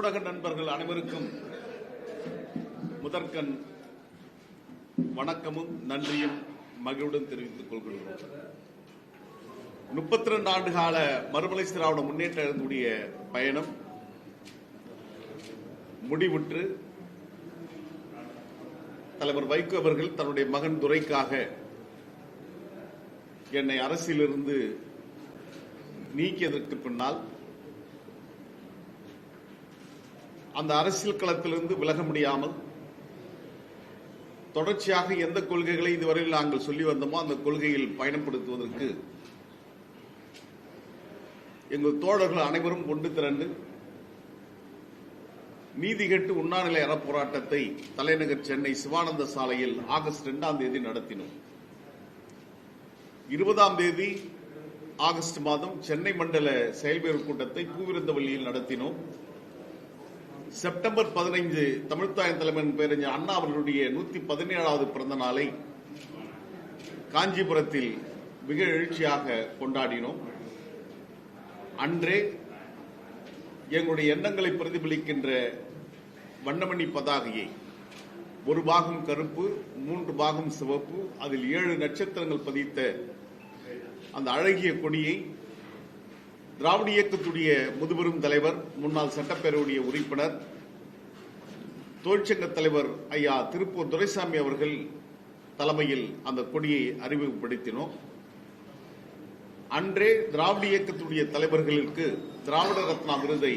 ஊடக நண்பர்கள் அனைவருக்கும் முதற்கண் வணக்கமும் நன்றியும் மகிழ்வுடன் தெரிவித்துக் கொள்கிறோம். 32 ஆண்டுகால மறுமலை திராவிட முன்னேற்றத்தினுடைய பயணம் முடிவுற்று தலைவர் வைகோ அவர்கள் தன்னுடைய மகன் துரைக்காக என்னை அரசியலிருந்து நீக்கியதற்கு பின்னால் அந்த அரசியல் களத்திலிருந்து விலக முடியாமல் தொடர்ச்சியாக எந்த கொள்கைகளை இதுவரையில் நாங்கள் சொல்லி வந்தோமோ அந்த கொள்கையில் பயணப்படுத்துவதற்கு எங்கள் தோழர்கள் அனைவரும் கொண்டு திரண்டு நீதி கேட்டு உண்ணாநிலை அறப்போராட்டத்தை தலைநகர் சென்னை சிவானந்த சாலையில் ஆகஸ்ட் 2ஆம் தேதி நடத்தினோம். 20ஆம் தேதி ஆகஸ்ட் மாதம் சென்னை மண்டல செயல்பேறு கூட்டத்தை பூவிருந்தவல்லியில் நடத்தினோம். செப்டம்பர் 15 தமிழ்த்தாயின் தலைவன் பேரறிஞர் அண்ணா அவர்களுடைய 117வது பிறந்த நாளை காஞ்சிபுரத்தில் மிக எழுச்சியாக கொண்டாடினோம். அன்றே எங்களுடைய எண்ணங்களை பிரதிபலிக்கின்ற வண்ணமணி பதாகையை, ஒரு பாகம் கருப்பு, 3 பாகம் சிவப்பு, அதில் 7 நட்சத்திரங்கள் பதித்த அந்த அழகிய கொடியை திராவிட இயக்கத்துடைய முதுபெரும் தலைவர், முன்னாள் சட்டப்பேரவையுடைய உறுப்பினர், தொழிற்சங்க தலைவர் ஐயா திருப்பூர் துரைசாமி அவர்கள் தலைமையில் அந்த கொடியை அறிமுகப்படுத்தினோம். அன்றே திராவிட இயக்கத்துடைய தலைவர்களுக்கு திராவிட ரத்னா விருதை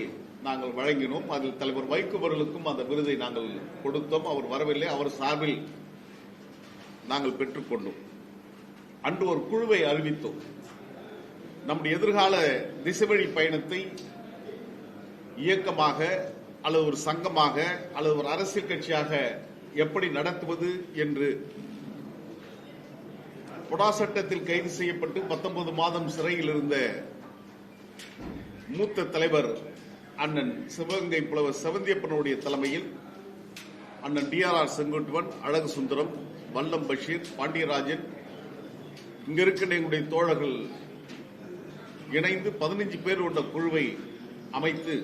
நாங்கள் வழங்கினோம். அதில் தலைவர் வைகோ அவர்களுக்கும் அந்த விருதை நாங்கள் கொடுத்தோம். அவர் வரவில்லை, அவர் சார்பில் நாங்கள் பெற்றுக்கொண்டோம். அன்று ஒரு குழுவை அறிவித்தோம். நம்முடைய எதிர்கால திசைவழி பயணத்தை இயக்கமாக அல்லது ஒரு சங்கமாக அல்லது ஒரு அரசியல் கட்சியாக எப்படி நடத்துவது என்று பொடா சட்டத்தில் கைது செய்யப்பட்டு 19 மாதம் சிறையில் இருந்த மூத்த தலைவர் அண்ணன் சிவகங்கை புலவர் செவந்தியப்பனுடைய தலைமையில் அண்ணன் டிஆர்ஆர் செங்குட்டுவன், அழகு சுந்தரம், வல்லம் பஷீர், பாண்டியராஜன், இங்க இருக்கின்ற எங்களுடைய தோழர்கள் இணைந்து 15 பேர் கொண்ட குழுவை அமைத்து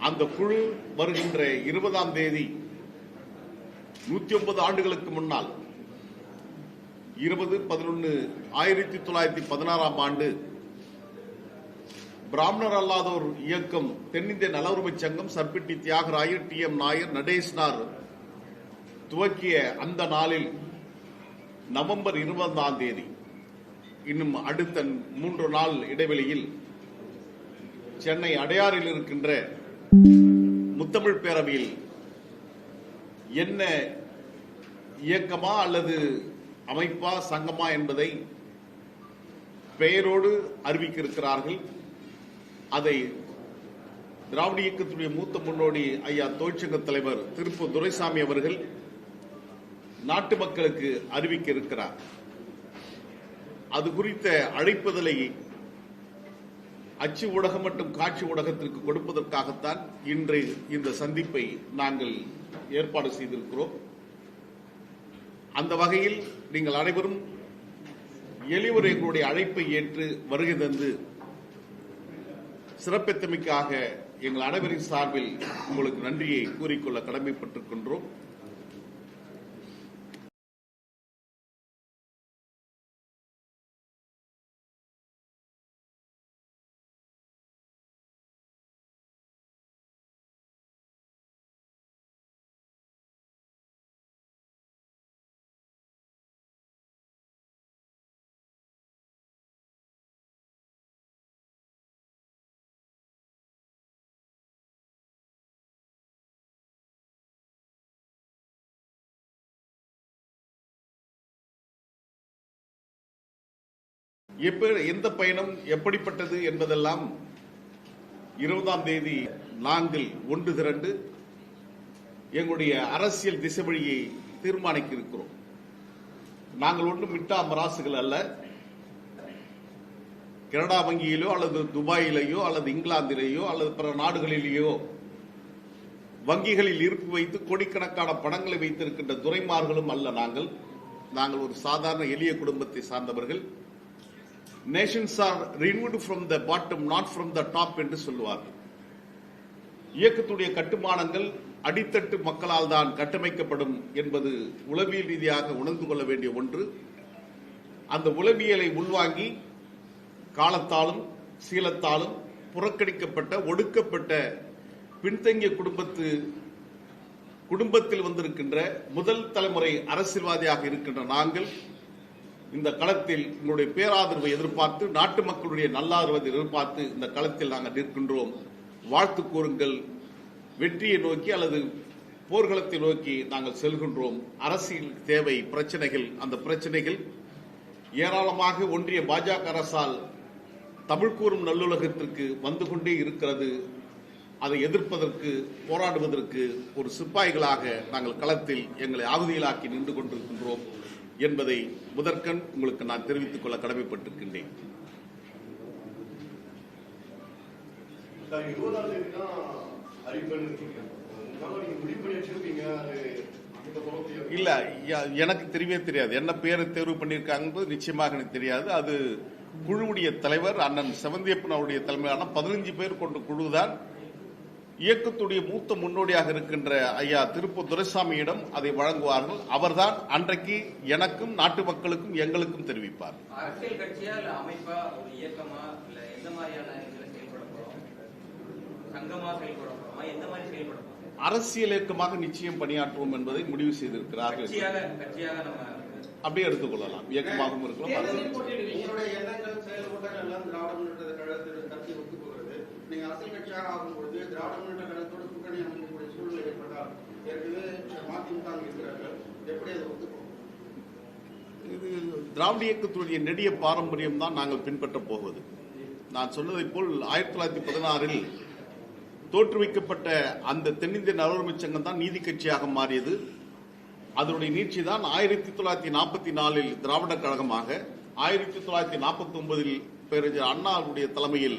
அந்த குழு வருகின்ற 20ஆம் தேதி 109 ஆண்டுகளுக்கு முன்னால் 20/11/1916 ஆண்டு பிராமணர் அல்லாதோர் இயக்கம் தென்னிந்திய நல உரிமை சங்கம் சர்பிட்டி தியாகராயர், TM நாயர், நடேசனார் துவக்கிய அந்த நாளில் நவம்பர் 20ஆம் தேதி, இன்னும் அடுத்த 3 நாள் இடைவெளியில் சென்னை அடையாறில் இருக்கின்ற முத்தமிழ் பேரவையில் என்ன இயக்கமா அல்லது அமைப்பா சங்கமா என்பதை பெயரோடு அறிவிக்க இருக்கிறார்கள். அதை திராவிட இயக்கத்துடைய மூத்த முன்னோடி ஐயா தொழிற்சங்க தலைவர் திருப்பூர் துரைசாமி அவர்கள் நாட்டு மக்களுக்கு அறிவிக்க இருக்கிறார். அது குறித்த அழைப்புதலை அச்சு ஊடகம் மற்றும் காட்சி ஊடகத்திற்கு கொடுப்பதற்காகத்தான் இன்று இந்த சந்திப்பை நாங்கள் ஏற்பாடு செய்திருக்கிறோம். அந்த வகையில் நீங்கள் அனைவரும் எளிவர் எங்களுடைய அழைப்பை ஏற்று வருகை தந்து சிறப்பித்தமைக்காக எங்கள் அனைவரின் சார்பில் உங்களுக்கு நன்றியை கூறிக்கொள்ள கடமைப்பட்டிருக்கின்றோம். எந்த பயணம் எப்படிப்பட்டது என்பதெல்லாம் 20ஆம் தேதி நாங்கள் ஒன்று திரண்டு எங்களுடைய அரசியல் திசைவழியை தீர்மானிக்க இருக்கிறோம். நாங்கள் ஒன்றும் மிட்டா மராசுகள் அல்ல. கனடா வங்கியிலோ அல்லது துபாயிலேயோ அல்லது இங்கிலாந்திலேயோ அல்லது பிற நாடுகளிலேயோ வங்கிகளில் இருப்பு வைத்து கோடிக்கணக்கான பணங்களை வைத்திருக்கின்ற துரைமார்களும் அல்ல. நாங்கள் ஒரு சாதாரண எளிய குடும்பத்தை சார்ந்தவர்கள். Nations are renewed from the bottom, not from the top என்று சொல்லுவார்கள். இயக்கத்துடைய கட்டுமானங்கள் அடித்தட்டு மக்களால் தான் கட்டமைக்கப்படும் என்பது உளவியல் ரீதியாக உணர்ந்து கொள்ள வேண்டிய ஒன்று. அந்த உளவியலை உள்வாங்கி காலத்தாலும் சீலத்தாலும் புறக்கணிக்கப்பட்ட ஒடுக்கப்பட்ட பின்தங்கிய குடும்பத்தில் வந்திருக்கின்ற முதல் தலைமுறை அரசியல்வாதியாக இருக்கின்ற நாங்கள் இந்த களத்தில் உங்களுடைய பேராதரவை எதிர்பார்த்து, நாட்டு மக்களுடைய நல்லாதரவை எதிர்பார்த்து இந்த களத்தில் நாங்கள் நிற்கின்றோம். வாழ்த்து கூறுங்கள். வெற்றியை நோக்கி அல்லது போர்க்களத்தை நோக்கி நாங்கள் செல்கின்றோம். அரசியல் தேவை பிரச்சனைகள், அந்த பிரச்சனைகள் ஏராளமாக ஒன்றிய பாஜக அரசால் தமிழ் கூறும் நல்லுலகத்திற்கு வந்து கொண்டே இருக்கிறது. அதை எதிர்ப்பதற்கு, போராடுவதற்கு ஒரு சிப்பாய்களாக நாங்கள் களத்தில் எங்களை ஆகுதிகளாக்கி நின்று கொண்டிருக்கின்றோம் என்பதை முதற்கண் உங்களுக்கு நான் தெரிவித்துக் கொள்ள கடமைப்பட்டிருக்கின்றேன். இல்ல, எனக்கு தெரியவே தெரியாது. என்ன பேரை தேர்வு பண்ணியிருக்காங்க நிச்சயமாக எனக்கு தெரியாது. அது குழுவுடைய தலைவர் அண்ணன் செவந்தியப்பன் அவருடைய தலைமையிலான 15 பேர் கொண்ட குழுதான் இயக்கத்துடைய மூத்த முன்னோடியாக இருக்கின்ற ஐயா திருப்பூர் துரைசாமியிடம் அதை வழங்குவார்கள். அவர்தான் அன்றைக்கு எனக்கும் நாட்டு மக்களுக்கும் எங்களுக்கும் தெரிவிப்பார். அரசியல் கட்சியா இல்ல அமைப்பா, ஒரு இயக்கமா, இல்ல எந்த மாதிரியான செயல்பட போறோம்? சங்கமா செயல்பட போறோமா? எந்த மாதிரி செயல்பட போறோம்? அரசியல் இயக்கமாக நிச்சயம் பணியாற்றுவோம் என்பதை முடிவு செய்திருக்கிறார்கள். கட்சியாக நம்ம அப்படியே எடுத்துக்கொள்ளலாம். இயக்கமாகவும் இருக்கலாம். நீங்க அரசியல் கட்சியாக ஆகும்போது திராவிட முன்னேற்ற கழகத்தோடு கூட்டணி அமைக்கக்கூடிய சூழ்நிலை ஏற்பட்டால் ஏற்கனவே மதிமுக இருக்கிறார்கள், எப்படி அதை ஒத்துக்கணும்? இது திராவிட இயக்கத்துடைய நெடிய பாரம்பரியம் தான் நாங்கள் பின்பற்றப் போவது. நான் சொன்னதை போல் 1916 தோற்றுவிக்கப்பட்ட அந்த தென்னிந்திய நலவுரிமை சங்கம் தான் நீதி கட்சியாக மாறியது. அதனுடைய நீட்சி தான் 1944 திராவிட கழகமாக, 1949 பேரறிஞர் அண்ணாவுடைய தலைமையில்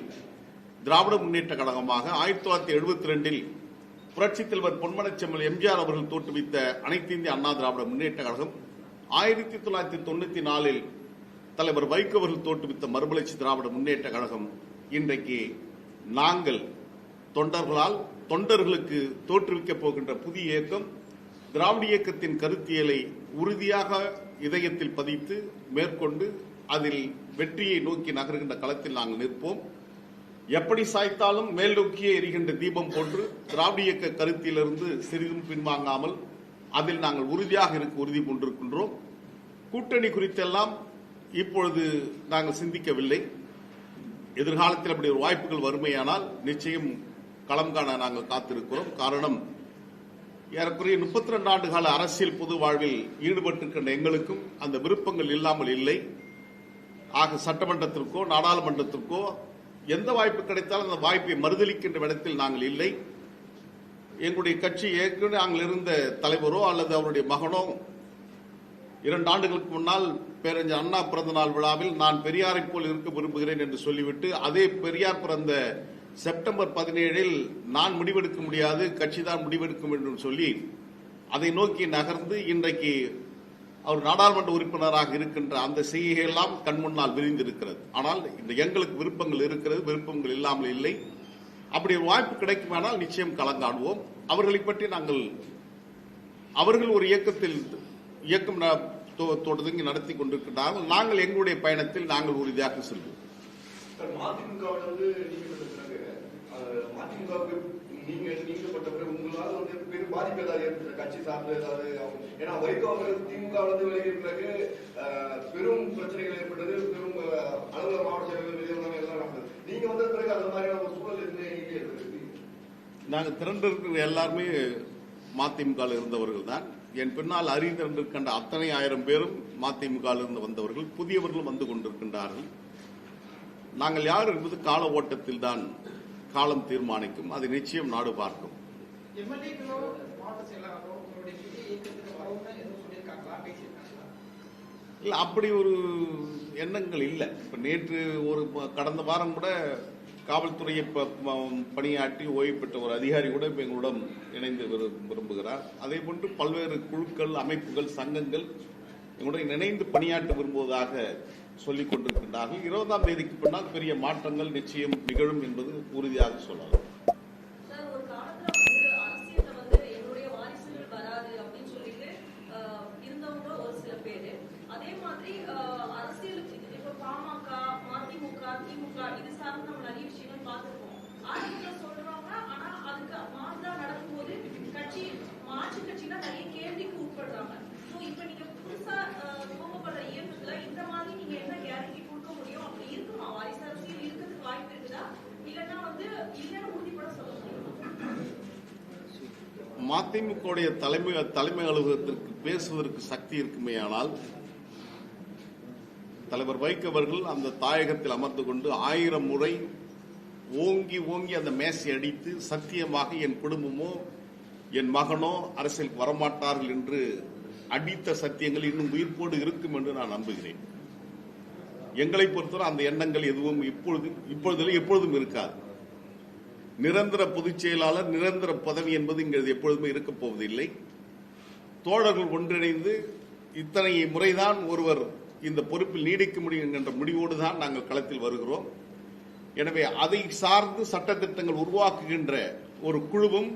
திராவிட முன்னேற்ற கழகமாக, 1972 புரட்சித் தலைவர் பொன்மனச்செம்மல் எம்ஜிஆர் அவர்கள் தோற்றுவித்த அனைத்து இந்திய அண்ணா திராவிட முன்னேற்ற கழகம், 1994 தலைவர் வைகோ அவர்கள் தோற்றுவித்த மறுமலர்ச்சி திராவிட முன்னேற்ற கழகம். இன்றைக்கு நாங்கள் தொண்டர்களுக்கு தோற்றுவிக்கப் போகின்ற புதிய இயக்கம் திராவிட இயக்கத்தின் கருத்தியலை உறுதியாக இதயத்தில் பதித்து மேற்கொண்டு அதில் வெற்றியை நோக்கி நகர்கின்ற களத்தில் நாங்கள் நிற்போம். எப்படி சாய்த்தாலும் மேல் நோக்கியே எரிகின்ற தீபம் போன்று திராவிட இயக்க கருத்திலிருந்து சிறிதும் பின்வாங்காமல் அதில் நாங்கள் உறுதியாக உறுதி கொண்டிருக்கின்றோம். கூட்டணி குறித்தெல்லாம் இப்பொழுது நாங்கள் சிந்திக்கவில்லை. எதிர்காலத்தில் அப்படி ஒரு வாய்ப்புகள் வறுமையானால் நிச்சயம் களம் காண நாங்கள் காத்திருக்கிறோம். காரணம், ஏறக்குறைய 32 ஆண்டு கால அரசியல் பொது வாழ்வில் ஈடுபட்டிருக்கின்ற எங்களுக்கும் அந்த விருப்பங்கள் இல்லாமல் இல்லை. ஆக சட்டமன்றத்திற்கோ நாடாளுமன்றத்திற்கோ எந்த வாய்ப்பு கிடைத்தாலும் அந்த வாய்ப்பை மறுதளிக்கின்ற இடத்தில் நாங்கள் இல்லை. எங்களுடைய கட்சி ஏற்கனவே நாங்கள் இருந்த தலைவரோ அல்லது அவருடைய மகனோ 2 ஆண்டுகளுக்கு முன்னால் பேரறிஞர் அண்ணா பிறந்த நாள் விழாவில் நான் பெரியாரை போல் இருக்க விரும்புகிறேன் என்று சொல்லிவிட்டு, அதே பெரியார் பிறந்த செப்டம்பர் 17 நான் முடிவெடுக்க முடியாது, கட்சி தான் முடிவெடுக்கும் என்று சொல்லி அதை நோக்கி நகர்ந்து இன்றைக்கு அவர் நாடாளுமன்ற உறுப்பினராக இருக்கின்ற அந்த செய்கையெல்லாம் கண்முன்னால் விரிந்திருக்கிறது. ஆனால் எங்களுக்கு விருப்பங்கள் இருக்கிறது, விருப்பங்கள் இல்லாமல் இல்லை. அப்படி ஒரு வாய்ப்பு கிடைக்குமானால் நிச்சயம் கலந்தாடுவோம். அவர்களை பற்றி அவர்கள் ஒரு இயக்கம் தொடங்கி நடத்தி கொண்டிருக்கிறார்கள். நாங்கள் எங்களுடைய பயணத்தில் நாங்கள் உறுதியாக செல்வோம். நீங்க நீக்கப்பட்ட பிறகு உங்களால் பெரும் பாதிப்பு ஏதாவது ஏற்பட்ட கட்சி சார்ந்த ஏதாவது? ஏன்னா வைகோ அவர்கள் திமுக விலகிய பிறகு பெரும் பிரச்சனைகள் ஏற்பட்டது, பெரும் அலுவலர் மாவட்ட செயலர்கள் எல்லாம் நடந்தது. நீங்க வந்த பிறகு அந்த மாதிரியான ஒரு சூழல் எங்கே ஏற்படுது? நாங்கள் திரண்டிருக்கிற எல்லாருமே மதிமுக இருந்தவர்கள் தான். என் பின்னால் அறிந்திருக்கின்ற அத்தனை 1000 பேரும் மதிமுக இருந்து வந்தவர்கள், புதியவர்களும் வந்து கொண்டிருக்கின்றார்கள். நாங்கள் யார் என்பது கால ஓட்டத்தில் தான் காலம் தீர்மானிக்கும். அதை நிச்சயம் நாடு பார்க்கும். இல்ல, அப்படி ஒரு எண்ணங்கள் இல்லை. இப்ப நேற்று கடந்த வாரம் கூட காவல்துறையை பணியாற்றி ஓய்வு பெற்ற ஒரு அதிகாரி கூட இப்ப எங்களுடன் இணைந்து விரும்புகிறார். அதே போன்று பல்வேறு குழுக்கள், அமைப்புகள், சங்கங்கள் எங்களுடன் இணைந்து பணியாற்ற விரும்புவதாக சொல்லிக் கொண்டிருக்கின்றார்கள். 20ஆம் தேதிக்கு பின்னால் பெரிய மாற்றங்கள் நிச்சயம் நிகழும் என்பது உறுதியாக சொல்லலாம். அதிமுக இது சார்ந்து நம்ம நிறைய விஷயங்கள் பார்த்திருக்கோம். அதிமுக சொல்றாங்க, ஆனா அதுக்கு மாற்றா நடக்கும்போது கட்சி மாற்று கட்சினா நிறைய கேள்விக்கு உட்படுறாங்க. சோ இப்ப நீங்க புதுசா துவங்கப்படுற இயக்கத்துல இந்த மாதிரி நீங்க என்ன கேரண்டி கொடுக்க முடியும்? அப்படி இருக்குமா? வாரிசு அரசியல் இருக்கிறதுக்கு வாய்ப்பு இருக்குதா? இல்லன்னா இல்லன்னு உறுதிப்பட சொல்ல முடியுமா? மதிமுகவுடைய தலைமை அலுவலகத்திற்கு பேசுவதற்கு சக்தி இருக்குமே, ஆனால் தலைவர் வைகோ அவர்கள் அந்த தாயகத்தில் அமர்ந்து கொண்டு 1000 முறை ஓங்கி ஓங்கி அந்த மேசை அடித்து சத்தியமாக என் குடும்பமோ என் மகனோ அரசியலுக்கு வரமாட்டார்கள் என்று அடித்த சத்தியங்கள் இன்னும் உயிர்ப்போடு இருக்கும் என்று நான் நம்புகிறேன். எங்களை பொறுத்தவரை அந்த எண்ணங்கள் எதுவும் எப்பொழுதும் இருக்காது. நிரந்தர பொதுச் செயலாளர், நிரந்தர பதவி என்பது இங்கு எப்பொழுதுமே இருக்கப் போவதில்லை. தோழர்கள் ஒன்றிணைந்து இத்தனை முறைதான் ஒருவர் இந்த பொறுப்பில் நீடிக்க முடியும் என்ற முடிவோடு தான் நாங்கள் களத்தில் வருகிறோம். எனவே அதை சார்ந்து சட்டத்திட்டங்கள் உருவாக்குகின்ற ஒரு குழுவும்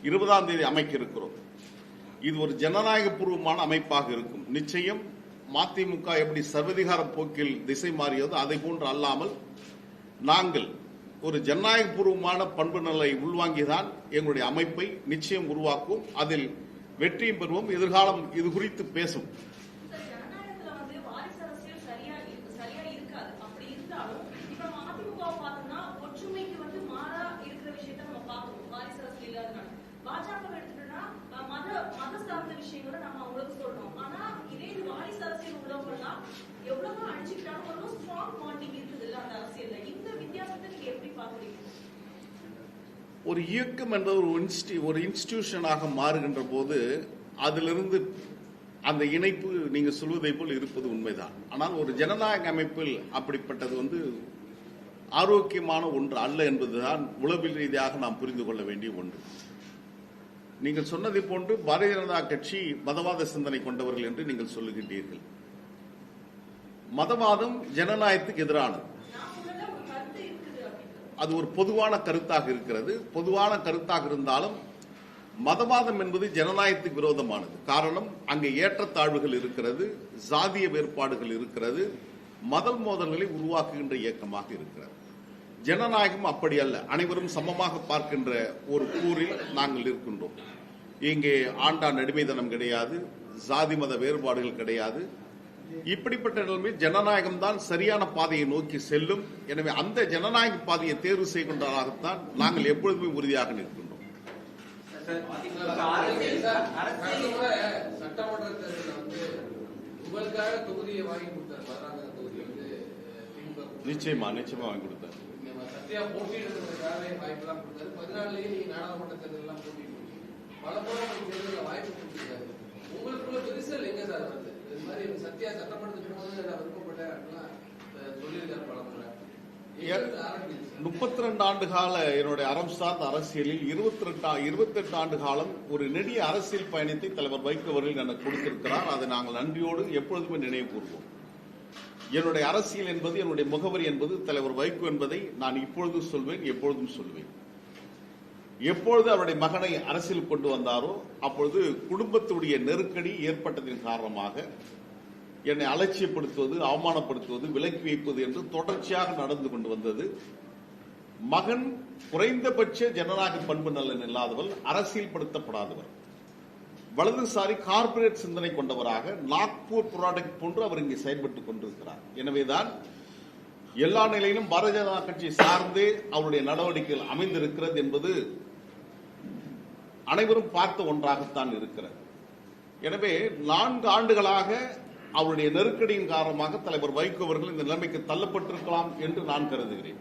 20ஆம் தேதி அமைக்க இருக்கிறோம். இது ஒரு ஜனநாயக பூர்வமான அமைப்பாக இருக்கும். நிச்சயம் மதிமுக எப்படி சர்வதிகார போக்கில் திசை மாறியதோ அதை போன்று அல்லாமல் நாங்கள் ஒரு ஜனநாயக பூர்வமான பண்பு நிலை உள்வாங்கிதான் எங்களுடைய அமைப்பை நிச்சயம் உருவாக்கும். அதில் வெற்றியும் பெறுவோம். எதிர்காலம் இது குறித்து பேசும். ஒரு இயக்கம் என்பது ஒரு இன்ஸ்டிடியூஷனாக மாறுகின்ற போது அதிலிருந்து அந்த இணைப்பு நீங்க சொல்வதை போல் இருப்பது உண்மைதான். ஆனால் ஒரு ஜனநாயக அமைப்பில் அப்படிப்பட்டது ஆரோக்கியமான ஒன்று அல்ல என்பதுதான் உளவியல் ரீதியாக நாம் புரிந்து கொள்ள வேண்டிய ஒன்று. நீங்கள் சொன்னதை போன்று பாரதிய ஜனதா கட்சி மதவாத சிந்தனை கொண்டவர்கள் என்று நீங்கள் சொல்லுகின்றீர்கள். மதவாதம் ஜனநாயகத்துக்கு எதிரானது. அது ஒரு பொதுவான கருத்தாக இருக்கிறது. பொதுவான கருத்தாக இருந்தாலும் மதவாதம் என்பது ஜனநாயகத்துக்கு விரோதமானது. காரணம், அங்கே ஏற்றத்தாழ்வுகள் இருக்கிறது, சாதிய வேறுபாடுகள் இருக்கிறது, மதல் மோதல்களை உருவாக்குகின்ற இயக்கமாக இருக்கிறது. ஜனநாயகம் அப்படி அல்ல. அனைவரும் சமமாக பார்க்கின்ற ஒரு கூறில் நாங்கள் இருக்கின்றோம். இங்கே ஆண்டான் அடிமைத்தனம் கிடையாது, சாதி மத வேறுபாடுகள் கிடையாது. இப்படிப்பட்ட நிலைமையில் ஜனநாயகம் தான் சரியான பாதையை நோக்கி செல்லும். எனவே அந்த ஜனநாயக பாதையை தேர்வு செய்கின்றதாகத்தான் நாங்கள் எப்பொழுதுமே உறுதியாக நிற்கின்றோம். சட்டமன்ற தேர்தலில் உங்களுக்காக தொகுதியை வாங்கி கொடுத்தார். நிச்சயமா வாங்கி கொடுத்தார். சத்யா போட்டியிடுறதுக்காக வாய்ப்பெல்லாம் கொடுத்தாரு. 14லயே நீங்க நாடாளுமன்ற தேர்தல் போட்டிட்டு பல முறை தேர்தலில் வாய்ப்பு கொடுத்திருக்காரு. உங்களுக்குள்ள விரிசல் எங்க சார் வருது? இது மாதிரி சத்யா சட்டமன்றத்துக்கு போது நான் விருப்பப்பட்டேன் அப்படின்னா சொல்லியிருக்காரு பல முறை. 32 ஆண்டு கால என்னுடைய அறம் சார்ந்த அரசியலில் 28 ஆண்டு காலம் ஒரு நெடிய அரசியல் பயணத்தை தலைவர் வைகோ அவர்கள் எனக்கு கொடுத்திருக்கிறார். அதை நாங்கள் நன்றியோடு எப்பொழுதுமே நினைவு கூறுவோம். என்னுடைய அரசியல் என்பது, என்னுடைய முகவரி என்பது தலைவர் வைகோ என்பதை நான் இப்பொழுதும் சொல்வேன், எப்பொழுதும் சொல்வேன். எப்பொழுது அவருடைய மகனை அரசியல் கொண்டு வந்தாரோ அப்பொழுது குடும்பத்துடைய நெருக்கடி ஏற்பட்டதன் காரணமாக என்னை அலட்சியப்படுத்துவது, அவமானப்படுத்துவது, விலக்கி வைப்பது என்று தொடர்ச்சியாக நடந்து கொண்டு வந்தது. மகன் குறைந்தபட்ச ஜனநாயக பண்பு நலன் இல்லாதவர், அரசியல்படுத்தப்படாதவர், வலதுசாரி கார்பரேட் சிந்தனை கொண்டவராக நாக்பூர் ப்ராடக்ட் போன்று அவர் இங்கே செயல்பட்டுக் கொண்டிருக்கிறார். எனவேதான் எல்லா நிலையிலும் பாரதிய ஜனதா கட்சி சார்ந்தே அவருடைய நடவடிக்கைகள் அமைந்திருக்கிறது என்பது அனைவரும் பார்த்த ஒன்றாகத்தான் இருக்கிறது. எனவே 4 ஆண்டுகளாக அவருடைய நெருக்கடியின் காரணமாக தலைவர் வைகோ அவர்கள் இந்த நிலைமைக்கு தள்ளப்பட்டிருக்கலாம் என்று நான் கருதுகிறேன்.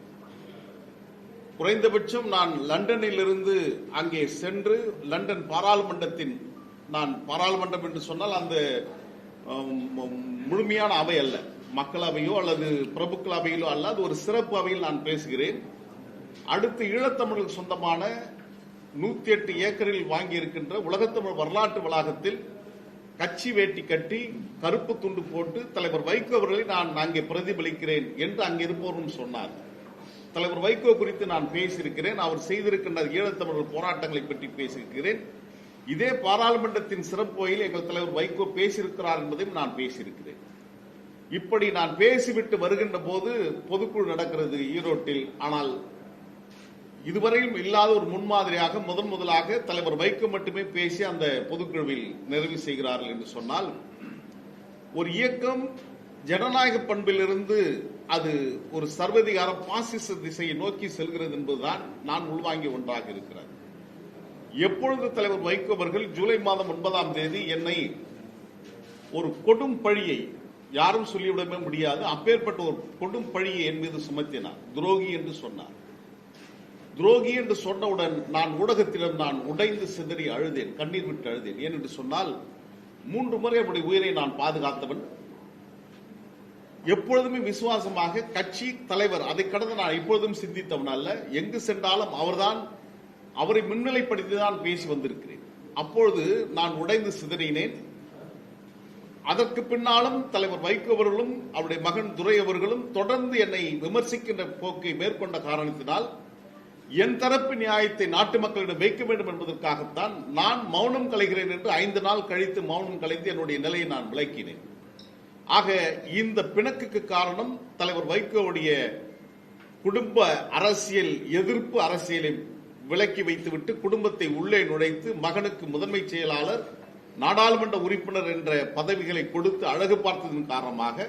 குறைந்தபட்சம் நான் லண்டனில் இருந்து அங்கே சென்று லண்டன் பாராளுமன்றம் என்று சொன்னால் அந்த முழுமையான அவை அல்ல, மக்களவையோ அல்லது பிரபுக்கள் அவையிலோ அல்ல, அது ஒரு சிறப்பு அவையில் நான் பேசுகிறேன். அடுத்து ஈழத்தமிழுக்கு சொந்தமான 108 ஏக்கரில் வாங்கி இருக்கின்ற உலகத்தமிழ் வரலாற்று வளாகத்தில் கட்சி வேட்டி கட்டி கருப்பு துண்டு போட்டு தலைவர் வைகோ அவர்களை நான் அங்கே பிரதிபலிக்கிறேன் என்று அங்கிருப்பவரும் சொன்னார். தலைவர் வைகோ குறித்து நான் பேசியிருக்கிறேன். அவர் செய்திருக்கின்ற ஈழத்தமிழர் போராட்டங்களை பற்றி பேசியிருக்கிறேன். இதே பாராளுமன்றத்தின் சிறப்பு வகையில் எங்கள் தலைவர் வைகோ பேசியிருக்கிறார் என்பதையும் நான் பேசியிருக்கிறேன். இப்படி நான் பேசிவிட்டு வருகின்ற போது பொதுக்குழு நடக்கிறது ஈரோட்டில். ஆனால் இதுவரையும் இல்லாத ஒரு முன்மாதிரியாக முதலாக தலைவர் வைகோ மட்டுமே பேசி அந்த பொதுக்குழுவில் நிறைவு செய்கிறார்கள் என்று சொன்னால், ஒரு இயக்கம் ஜனநாயக பண்பிலிருந்து அது ஒரு சர்வதிகார பாசிச திசையை நோக்கி செல்கிறது என்பதுதான் நான் உள்வாங்கிய ஒன்றாக இருக்கிறது. எப்பொழுது தலைவர் வைகோ அவர்கள் ஜூலை மாதம் 9ஆம் தேதி என்னை ஒரு கொடும் பழியை, யாரும் சொல்லிவிடவே முடியாது, அப்பேற்பட்ட ஒரு கொடும் பழியை என் மீது சுமத்தினார், துரோகி என்று சொன்னார். துரோகி என்று சொன்னவுடன் நான் ஊடகத்திடம் நான் உடைந்து சிதறி அழுதேன், கண்ணீர் விட்டு அழுதேன். ஏன் என்று சொன்னால் 3 முறை அவருடைய உயிரை நான் பாதுகாத்தவன். எப்பொழுதுமே விசுவாசமாக கட்சி தலைவர், அதை கடந்து நான் எப்பொழுதும் சிந்தித்தவன் அல்ல. எங்கு சென்றாலும் அவரை முன்னிலைப்படுத்தி தான் பேசி வந்திருக்கிறேன். அப்பொழுது நான் உடைந்து சிதறினேன். அதற்கு பின்னாலும் தலைவர் வைகோ அவர்களும் அவருடைய மகன் துரை அவர்களும் தொடர்ந்து என்னை விமர்சிக்கின்ற போக்கை மேற்கொண்ட காரணத்தினால் என் தரப்பு நியாயத்தை நாட்டு மக்களிடம் வைக்க வேண்டும் என்பதற்காகத்தான் நான் மௌனம் கலைகிறேன் என்று 5 நாள் கழித்து மௌனம் கலைந்து என்னுடைய நிலையை நான் விளக்கினேன். ஆக இந்த பிணக்குக்கு காரணம் தலைவர் வைகோவுடைய குடும்ப அரசியல், எதிர்ப்பு அரசியலை விலக்கி வைத்துவிட்டு குடும்பத்தை உள்ளே நுழைத்து மகனுக்கு முதன்மை செயலாளர், நாடாளுமன்ற உறுப்பினர் என்ற பதவிகளை கொடுத்து அழகு பார்த்ததன் காரணமாக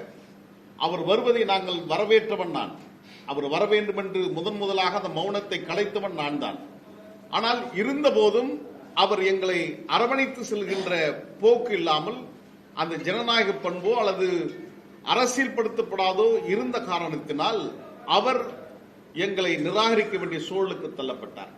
அவர் வருவதை நாங்கள் வரவேற்றவன் நான். அவர் வர வேண்டும் என்று முதலாக அந்த மௌனத்தை கலைத்தவன் நான் தான். ஆனால் இருந்த போதும் அவர் எங்களை அரவணைத்து செல்கின்ற போக்கு இல்லாமல் அந்த ஜனநாயக பண்போ அல்லது அரசியல்படுத்தப்படாதோ இருந்த காரணத்தினால் அவர் எங்களை நிராகரிக்க வேண்டிய சூழலுக்கு தள்ளப்பட்டார்.